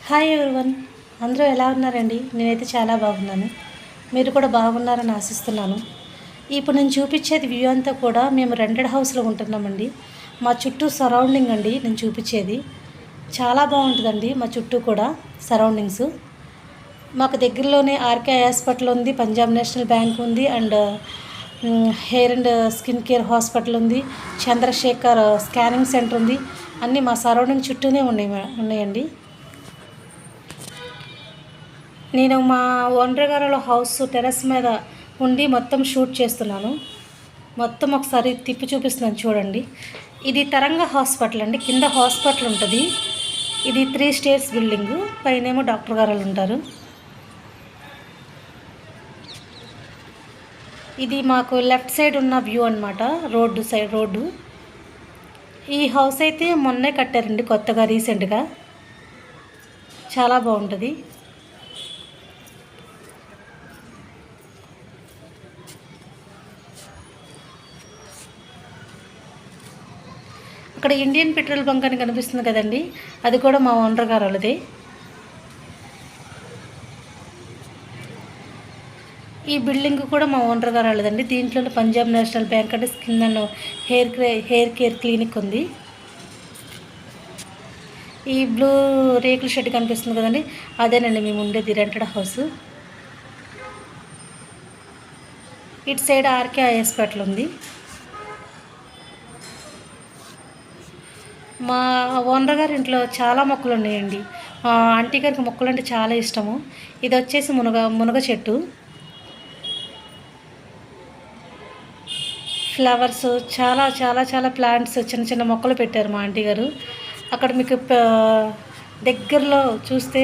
Hi everyone, అందరూ ఎలా ఉన్నారండి? నేనైతే చాలా బాగున్నాను. మీరు కూడా బాగున్నారని ఆశిస్తున్నాను. ఇప్పుడు నేను చూపించేది వ్యూ అంతా కూడా మేము రెంటెడ్ హౌస్లో ఉంటున్నామండి. మా చుట్టూ సరౌండింగ్ అండి నేను చూపించేది. చాలా బాగుంటుందండి మా చుట్టూ కూడా సరౌండింగ్స్. మాకు దగ్గరలోనే ఆర్కే హాస్పిటల్ ఉంది, పంజాబ్ నేషనల్ బ్యాంక్ ఉంది, and hair and skin care hospital ఉంది, చంద్రశేఖర్ స్కానింగ్ సెంటర్ ఉంది. అన్నీ మా సరౌండింగ్ చుట్టూనే ఉన్నాయండి. నేను మా ఓనర్ గారి హౌస్ టెర్రస్ మీద ఉండి మొత్తం షూట్ చేస్తున్నాను. మొత్తం ఒకసారి తిప్పి చూపిస్తున్నాను చూడండి. ఇది తరంగ హాస్పిటల్ అండి. కింద హాస్పిటల్ ఉంటుంది. ఇది 3 స్టేర్స్ బిల్డింగు. పైనేమో డాక్టర్ గారు ఉంటారు. ఇది మాకు లెఫ్ట్ సైడ్ ఉన్న వ్యూ అనమాట. రోడ్డు. ఈ హౌస్ అయితే మొన్నే కట్టారండి, కొత్తగా రీసెంట్గా. చాలా బాగుంటుంది. అక్కడ ఇండియన్ పెట్రోల్ బంక్ అని కనిపిస్తుంది కదండి, అది కూడా మా ఓనర్ గారు వాళ్ళది. ఈ బిల్డింగ్ కూడా మా ఓనర్ గారు వాళ్ళదండి. దీంట్లో పంజాబ్ నేషనల్ బ్యాంక్ అంటే skin and hair care clinic ఉంది. ఈ బ్లూ రేకుల షెడ్ కనిపిస్తుంది కదండి, అదేనండి మేము ఉండేది రెంటెడ్ హౌస్. ఇటు సైడ్ ఆర్కే హాస్పిటల్ ఉంది. మా ఓనర్ గారి ఇంట్లో చాలా మొక్కలు ఉన్నాయండి. ఆంటీ గారికి మొక్కలు అంటే చాలా ఇష్టము. ఇది వచ్చేసి మునగ చెట్టు. ఫ్లవర్స్ చాలా చాలా చాలా ప్లాంట్స్, చిన్న చిన్న మొక్కలు పెట్టారు మా ఆంటీ గారు. అక్కడ మీకు దగ్గరలో చూస్తే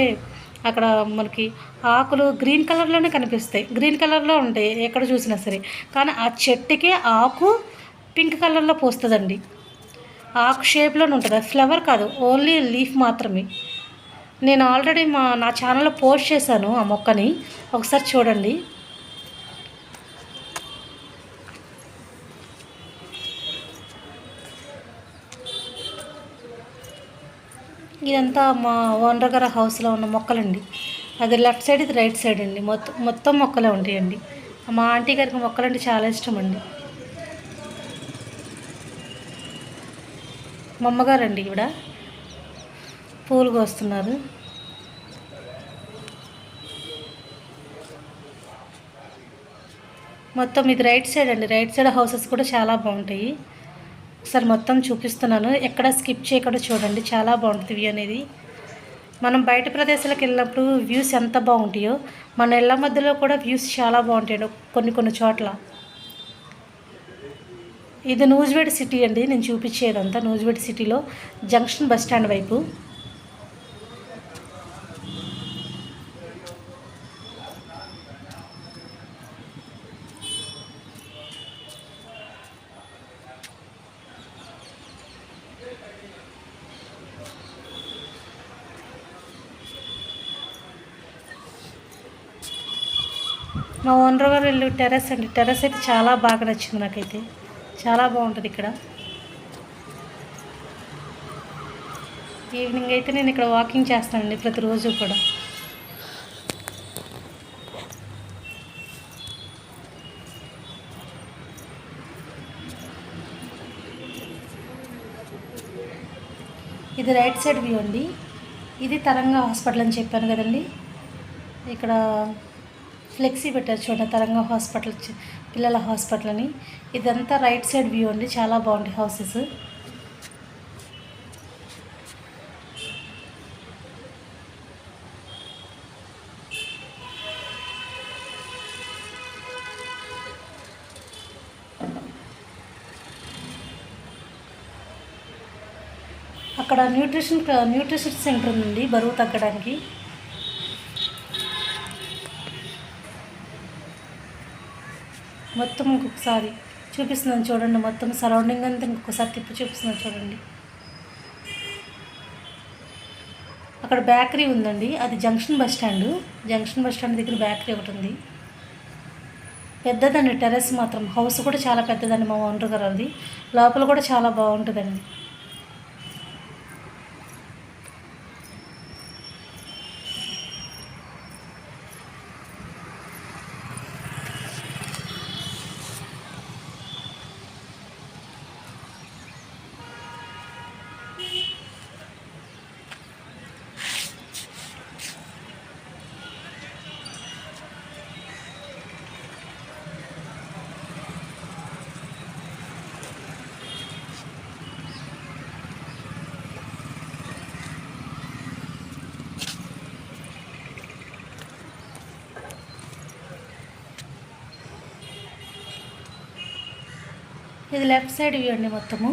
అక్కడ మనకి ఆకులు గ్రీన్ కలర్లోనే కనిపిస్తాయి. గ్రీన్ కలర్లో ఉంటాయి ఎక్కడ చూసినా సరే. కానీ ఆ చెట్టుకే ఆకు పింక్ కలర్లో పోస్తుందండి. ఆకు షేప్లోనే ఉంటుంది. అది ఫ్లవర్ కాదు, ఓన్లీ లీఫ్ మాత్రమే. నేను ఆల్రెడీ నా ఛానల్లో పోస్ట్ చేశాను ఆ మొక్కని, ఒకసారి చూడండి. ఇదంతా మా ఓనర్ గారి హౌస్లో ఉన్న మొక్కలండి. అది లెఫ్ట్ సైడ్, ఇది రైట్ సైడ్ అండి. మొత్తం మొక్కలే ఉంటాయండి. మా ఆంటీ గారికి మొక్కలంటే చాలా ఇష్టం అండి. మా అమ్మగారండి ఈవిడ పూలు కోస్తున్నారు. మొత్తం ఇది రైట్ సైడ్ అండి. రైట్ సైడ్ హౌసెస్ కూడా చాలా బాగుంటాయి. ఒకసారి మొత్తం చూపిస్తున్నాను, ఎక్కడ స్కిప్ చేయకుండా చూడండి. చాలా బాగుంటుంది వ్యూ అనేది. మనం బయట ప్రదేశాలకు వెళ్ళినప్పుడు వ్యూస్ ఎంత బాగుంటాయో మన ఇళ్ళ మధ్యలో కూడా వ్యూస్ చాలా బాగుంటాయండి కొన్ని చోట్ల. ఇది నూజివేడ్ సిటీ అండి. నేను చూపించేదంతా నూజివేడ్ సిటీలో జంక్షన్ బస్ స్టాండ్ వైపు. మా ఓనర్ గారు ఇల్లు టెర్రస్ అండి. టెర్రస్ అయితే చాలా బాగా నచ్చింది నాకైతే. చాలా బాగుంటుంది ఇక్కడ. ఈవినింగ్ అయితే నేను ఇక్కడ వాకింగ్ చేస్తానండి ప్రతిరోజు కూడా. ఇది రైట్ సైడ్ వ్యూ అండి. ఇది తరంగ హాస్పిటల్ అని చెప్పాను కదండి. ఇక్కడ ఫ్లెక్సీ పెట్టారు చూడండి, తరంగ హాస్పిటల్, పిల్లల హాస్పిటల్ అని. ఇదంతా రైట్ సైడ్ వ్యూ అండి. చాలా బాగుంటాయి హౌసెస్. అక్కడ న్యూట్రిషన్ సెంటర్ ఉందండి, బరువు తగ్గడానికి. మొత్తం ఇంకొకసారి చూపిస్తున్నాను చూడండి. మొత్తం సరౌండింగ్ అంతా ఇంకొకసారి తిప్పి చూపిస్తున్నాను చూడండి. అక్కడ బేకరీ ఉందండి, అది junction bus stand. Junction bus stand దగ్గర బేకరీ ఒకటి ఉంది. పెద్దదండి టెర్రస్ మాత్రం. హౌస్ కూడా చాలా పెద్దదండి మా ఓనర్ గారు. అది లోపల కూడా చాలా బాగుంటుందండి. ఇది లెఫ్ట్ సైడ్ వ్యూ అండి మొత్తము.